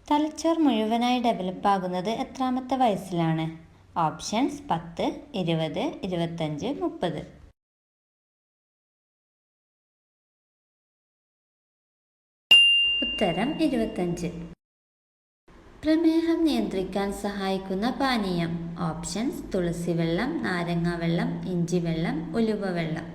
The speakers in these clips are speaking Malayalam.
തലച്ചോർ മുഴുവനായി ഡെവലപ്പ് ആകുന്നത് എത്രാമത്തെ വയസ്സിലാണ്? ഓപ്ഷൻസ് 10, 20, 25, 30. ഉത്തരം 25. പ്രമേഹം നിയന്ത്രിക്കാൻ സഹായിക്കുന്ന പാനീയം. ഓപ്ഷൻസ് തുളസിവെള്ളം, നാരങ്ങാവെള്ളം, ഇഞ്ചിവെള്ളം, ഉലുവവെള്ളം.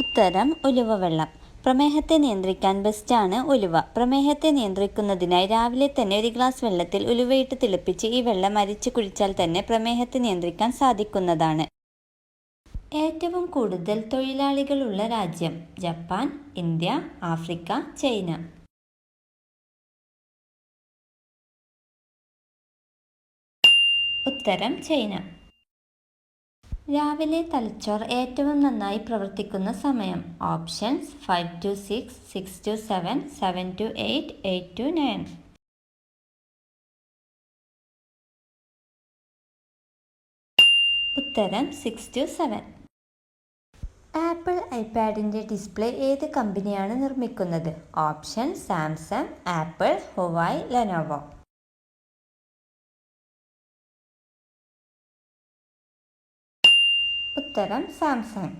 ഉത്തരം ഉലുവവെള്ളം. പ്രമേഹത്തെ നിയന്ത്രിക്കാൻ ബെസ്റ്റാണ് ഉലുവ. പ്രമേഹത്തെ നിയന്ത്രിക്കുന്നതിനായി രാവിലെ തന്നെ ഒരു ഗ്ലാസ് വെള്ളത്തിൽ ഉലുവയിട്ട് തിളപ്പിച്ച് ഈ വെള്ളം അരിച്ചു കുടിച്ചാൽ തന്നെ പ്രമേഹത്തെ നിയന്ത്രിക്കാൻ സാധിക്കുന്നതാണ്. ഏറ്റവും കൂടുതൽ തൊഴിലാളികളുള്ള രാജ്യം? Japan, India, Africa, China. ഉത്തരം ചൈന. രാവിലെ തലച്ചോർ ഏറ്റവും നന്നായി പ്രവർത്തിക്കുന്ന സമയം. Options 5 to 6, 6 to 7, 7 to 8, 8 to 9. ഉത്തരം 6 to 7. ആപ്പിൾ ഐപാഡിൻ്റെ ഡിസ്പ്ലേ ഏത് കമ്പനിയാണ് നിർമ്മിക്കുന്നത്? Option Samsung, apple, Huawei, Lenovo. ഉത്തരം സാംസങ്.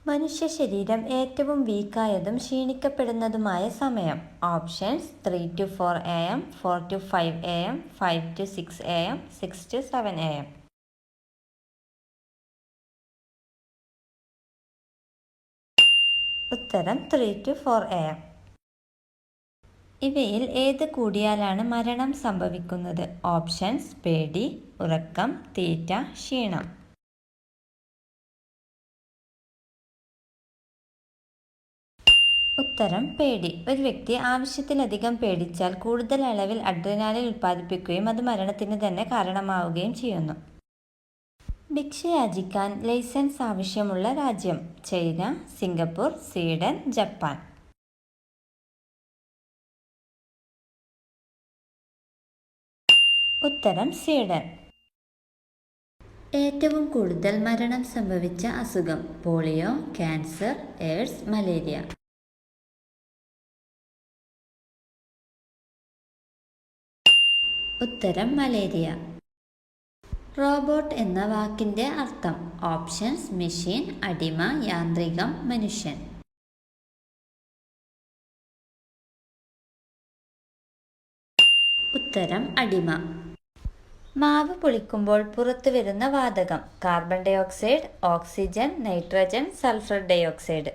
മനുഷ്യ ശരീരം ഏറ്റവും വീക്കായതും ക്ഷീണിക്കപ്പെടുന്നതുമായ സമയം. Options 3 to 4 AM, 4 to 5 AM, 5 to 6 AM, 6 to 7 AM. ഉത്തരം 3 to 4 AM. ഇവയിൽ ഏത് കൂടിയാലാണ് മരണം സംഭവിക്കുന്നത്? ഓപ്ഷൻസ് പേടി, ഉറക്കം, തീറ്റ, ക്ഷീണം. ഉത്തരം പേടി. ഒരു വ്യക്തി ആവശ്യത്തിലധികം പേടിച്ചാൽ കൂടുതൽ അളവിൽ അഡ്രിനാലിൻ ഉൽപ്പാദിപ്പിക്കുകയും അത് മരണത്തിന് തന്നെ കാരണമാവുകയും ചെയ്യുന്നു. ഭിക്ഷയാചിക്കാൻ ലൈസൻസ് ആവശ്യമുള്ള രാജ്യം? China, Singapore, Sweden, Japan. ഉത്തരം സ്വീഡൻ. ഏറ്റവും കൂടുതൽ മരണം സംഭവിച്ച അസുഖം? Polio, cancer, AIDS, malaria. ഉത്തരം മലേറിയ. റോബോട്ട് എന്ന വാക്കിൻ്റെ അർത്ഥം? ഓപ്ഷൻസ് മെഷീൻ, അടിമ, യാന്ത്രികം, മനുഷ്യൻ. ഉത്തരം അടിമ. മാവ് പൊളിക്കുമ്പോൾ പുറത്തു വരുന്ന വാതകം? Carbon dioxide, oxygen, nitrogen, sulphur dioxide.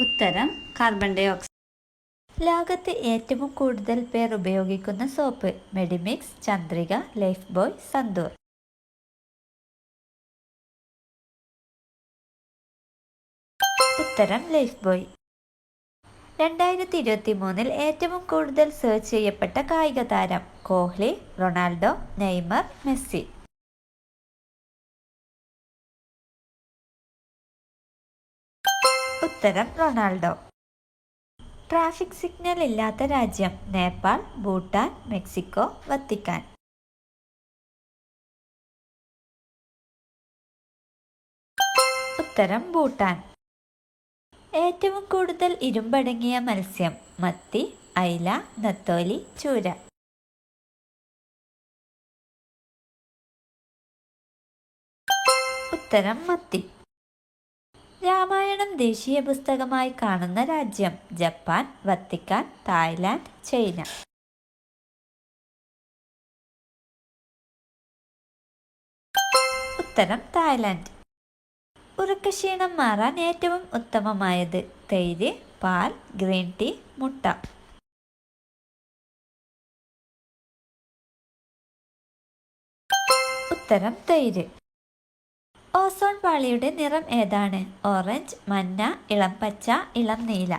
ഉത്തരം കാർബൺ ഡയോക്സൈഡ്. ലോകത്ത് ഏറ്റവും കൂടുതൽ പേർ ഉപയോഗിക്കുന്ന soap? Medimix, Chandrika, life boy, santoor. ഉത്തരം ലൈഫ് ബോയ്. 2023 ഏറ്റവും കൂടുതൽ സെർച്ച് ചെയ്യപ്പെട്ട കായിക താരം? Kohli, Ronaldo, Neymar, Messi. ഉത്തരം റൊണാൾഡോ. ട്രാഫിക് സിഗ്നൽ ഇല്ലാത്ത രാജ്യം? Nepal, Bhutan, Mexico, Vatican. ഉത്തരം ഭൂട്ടാൻ. ഏറ്റവും കൂടുതൽ ഇരുമ്പടങ്ങിയ മത്സ്യം? മത്തി, അയില, നത്തോലി, ചൂര. ഉത്തരം മത്തി. രാമായണം ദേശീയ പുസ്തകമായി കാണുന്ന രാജ്യം? Japan, Vatican, Thailand, China. ഉത്തരം തായ്ലാൻഡ്. ഉറക്കക്ഷീണം മാറാൻ ഏറ്റവും ഉത്തമമായത്? തൈര്, പാൽ, ഗ്രീൻ ടീ, മുട്ട. ഉത്തരം തൈര്. ഓസോൺ പാളിയുടെ നിറം ഏതാണ്? ഓറഞ്ച്, മഞ്ഞ, ഇളം പച്ച, ഇളം നീല.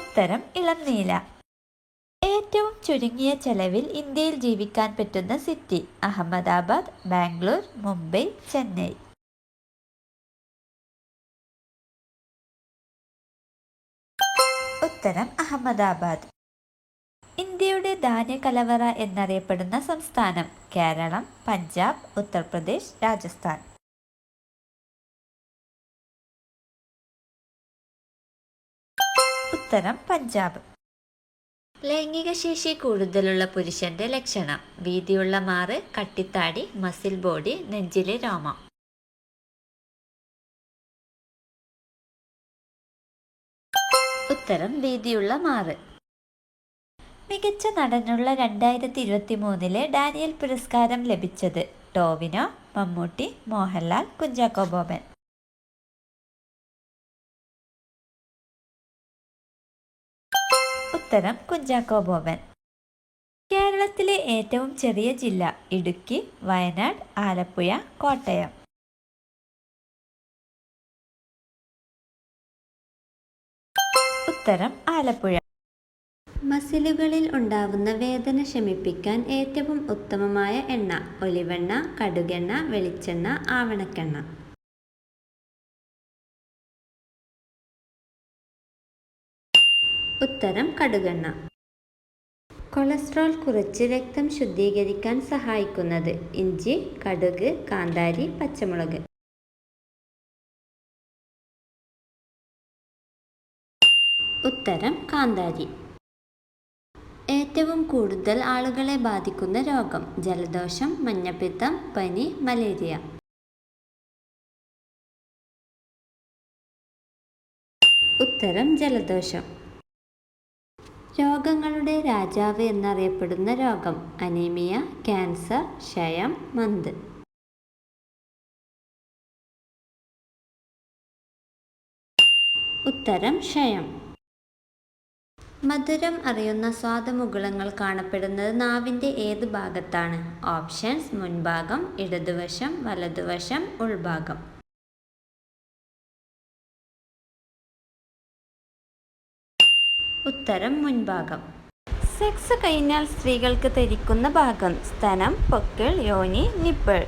ഉത്തരം ഇളം നീല. ഏറ്റവും ചുരുങ്ങിയ ചെലവിൽ ഇന്ത്യയിൽ ജീവിക്കാൻ പറ്റുന്ന സിറ്റി? അഹമ്മദാബാദ്, ബാംഗ്ലൂർ, മുംബൈ, ചെന്നൈ. ഉത്തരം അഹമ്മദാബാദ്. ഇന്ത്യയുടെ ധാന്യക്കലവറ എന്നറിയപ്പെടുന്ന സംസ്ഥാനം? കേരളം, പഞ്ചാബ്, ഉത്തർപ്രദേശ്, രാജസ്ഥാൻ. ഉത്തരം പഞ്ചാബ്. ലൈംഗിക ശേഷി കൂടുതലുള്ള പുരുഷന്റെ ലക്ഷണം? വീതിയുള്ള മാറ്, കട്ടിത്താടി, മസിൽ ബോഡി, നെഞ്ചിലെ രോമം. ഉത്തരം വീതിയുള്ള മാറ്. മികച്ച നടനുള്ള 2023 ഡാനിയൽ പുരസ്കാരം ലഭിച്ചത്? ടോവിനോ, മമ്മൂട്ടി, മോഹൻലാൽ, കുഞ്ചാക്കോ ബോബൻ. ഉത്തരം കുഞ്ചാക്കോ ബോബൻ. കേരളത്തിലെ ഏറ്റവും ചെറിയ ജില്ല? ഇടുക്കി, വയനാട്, ആലപ്പുഴ, കോട്ടയം. ഉത്തരം ആലപ്പുഴ. മസിലുകളിൽ ഉണ്ടാവുന്ന വേദന ശമിപ്പിക്കാൻ ഏറ്റവും ഉത്തമമായ എണ്ണ? ഒലിവെണ്ണ, കടുകെണ്ണ, വെളിച്ചെണ്ണ, ആവണക്കെണ്ണ. ഉത്തരം കടുകെണ്ണ. കൊളസ്ട്രോൾ കുറച്ച് രക്തം ശുദ്ധീകരിക്കാൻ സഹായിക്കുന്നത്? ഇഞ്ചി, കടുക്, കാന്താരി, പച്ചമുളക്. ഉത്തരം കാന്താരി. ഏറ്റവും കൂടുതൽ ആളുകളെ ബാധിക്കുന്ന രോഗം? ജലദോഷം, മഞ്ഞപ്പിത്തം, പനി, മലേറിയ. ഉത്തരം ജലദോഷം. രോഗങ്ങളുടെ രാജാവ് എന്നറിയപ്പെടുന്ന രോഗം? അനീമിയ, ക്യാൻസർ, ക്ഷയം, മന്ത്. ഉത്തരം ക്ഷയം. മധുരം അറിയുന്ന സ്വാദുമുകുളങ്ങൾ കാണപ്പെടുന്നത് നാവിൻ്റെ ഏത് ഭാഗത്താണ്? ഓപ്ഷൻസ്: മുൻഭാഗം, ഇടതുവശം, വലതുവശം, ഉൾഭാഗം. ഉത്തരം മുൻഭാഗം. സെക്സ് കഴിഞ്ഞാൽ സ്ത്രീകൾക്ക് ധരിക്കുന്ന ഭാഗം? സ്തനം, പൊക്കിൾ, യോനി, നിപ്പിൾ.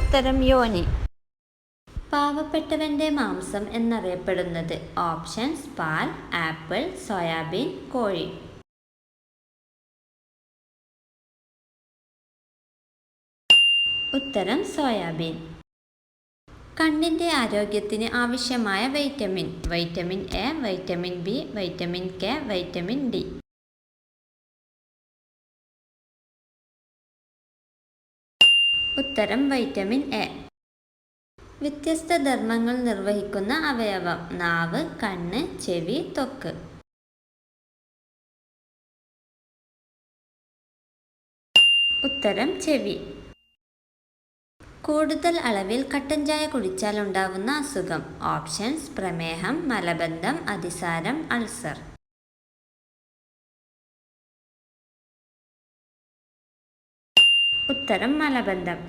ഉത്തരം യോനി. പാവപ്പെട്ടവന്റെ മാംസം എന്നറിയപ്പെടുന്നത്? ഓപ്ഷൻസ്: പാൽ, ആപ്പിൾ, സോയാബീൻ, കോഴി. ഉത്തരം സോയാബീൻ. കണ്ണിന്റെ ആരോഗ്യത്തിന് ആവശ്യമായ vitamin? Vitamin A, vitamin B, vitamin K, vitamin D. ഉത്തരം വൈറ്റമിൻ എ. വ്യത്യസ്ത ധർമ്മങ്ങൾ നിർവഹിക്കുന്ന അവയവം? നാവ്, കണ്ണ്, ചെവി, ത്വക്ക്. ഉത്തരം ചെവി. കൂടുതൽ അളവിൽ കട്ടൻ ചായ കുടിച്ചാൽ ഉണ്ടാവുന്ന അസുഖം? ഓപ്ഷൻസ്: പ്രമേഹം, മലബന്ധം, അതിസാരം, അൾസർ. ഉത്തരം മലബന്ധം.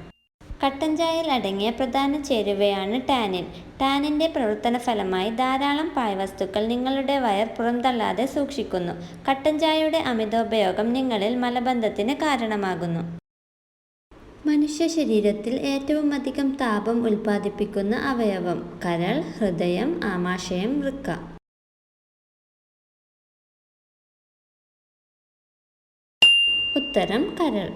കട്ടൻ ചായയിൽ അടങ്ങിയ പ്രധാന ചേരുവയാണ് ടാനിൻ. ടാനിൻ്റെ പ്രവർത്തന ഫലമായി ധാരാളം പാഴ്വസ്തുക്കൾ നിങ്ങളുടെ വയർ പുറന്തള്ളാതെ സൂക്ഷിക്കുന്നു. കട്ടൻ ചായയുടെ അമിതോപയോഗം നിങ്ങളിൽ മലബന്ധത്തിന് കാരണമാകുന്നു. മനുഷ്യ ശരീരത്തിൽ ഏറ്റവും അധികം താപം ഉൽപ്പാദിപ്പിക്കുന്ന അവയവം? കരൾ, ഹൃദയം, ആമാശയം, വൃക്ക. ഉത്തരം കരൾ.